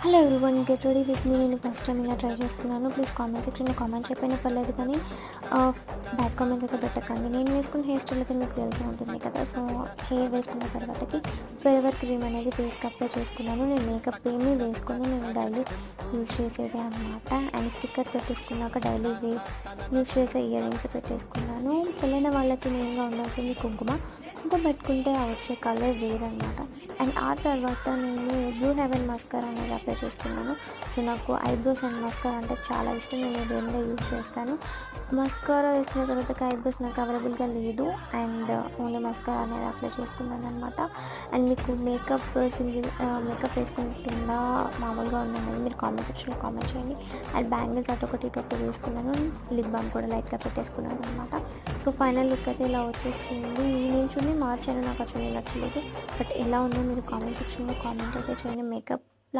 Hello everyone, get ready with me. నేను first time ఇలా try చేస్తున్నాను. ప్లీజ్ కామెంట్ సెక్షన్లో కామెంట్ చెప్పైనా పర్లేదు, కానీ బ్యాడ్ కామెంట్స్ అయితే పెట్టకండి. నేను వేసుకున్న హెయిర్ స్టైల్ అయితే మీకు తెలిసి ఉంటుంది కదా. సో హెయిర్ వేసుకున్న తర్వాతకి ఫెరవర్ క్రీమ్ అనేది ఫేస్కి అప్లై చేసుకున్నాను. నేను మేకప్ ఏమీ వేసుకొని నేను డైలీ యూజ్ చేసేదే అనమాట. అండ్ స్టిక్కర్ పెట్టేసుకున్నాక డైలీ యూజ్ చేసే ఇయర్ రింగ్స్ పెట్టేసుకున్నాను. పెళ్ళైన వాళ్ళకి మెయిన్గా ఉండాల్సింది కుంకుమ పెట్టుకుంటే వచ్చే కలర్ వేరనమాట. అండ్ ఆ తర్వాత నేను బ్లూ హెవెన్ మస్కర్ అనేది అప్లై చేసుకున్నాను. సో నాకు ఐబ్రోస్ అండ్ మస్కర్ అంటే చాలా ఇష్టం. నేను రెండే యూజ్ చేస్తాను. మస్కారా వేసుకున్న తర్వాత ఐబ్రోస్ నాకు అవైలబుల్గా లేదు, అండ్ ఓన్లీ మస్కారా అనేది అప్లై చేసుకున్నాను అనమాట. అండ్ మీకు మేకప్ వేసుకుంటుందా మామూలుగా ఉందనేది మీరు కామెంట్ సెక్షన్లో కామెంట్ చేయండి. అండ్ బ్యాంగిల్స్ అటొకటి ఇటొకటి వేసుకున్నాను. లిప్ బామ్ కూడా లైట్గా పెట్టేసుకున్నాను అనమాట. సో ఫైనల్ లుక్ అయితే ఇలా వచ్చేసింది. నేను చున్నీ మార్చాను, నాకు ఆ చున్నీ నచ్చలేదు. బట్ ఎలా ఉందో మీరు కామెంట్ సెక్షన్లో కామెంట్ అయితే చేయండి. మేకప్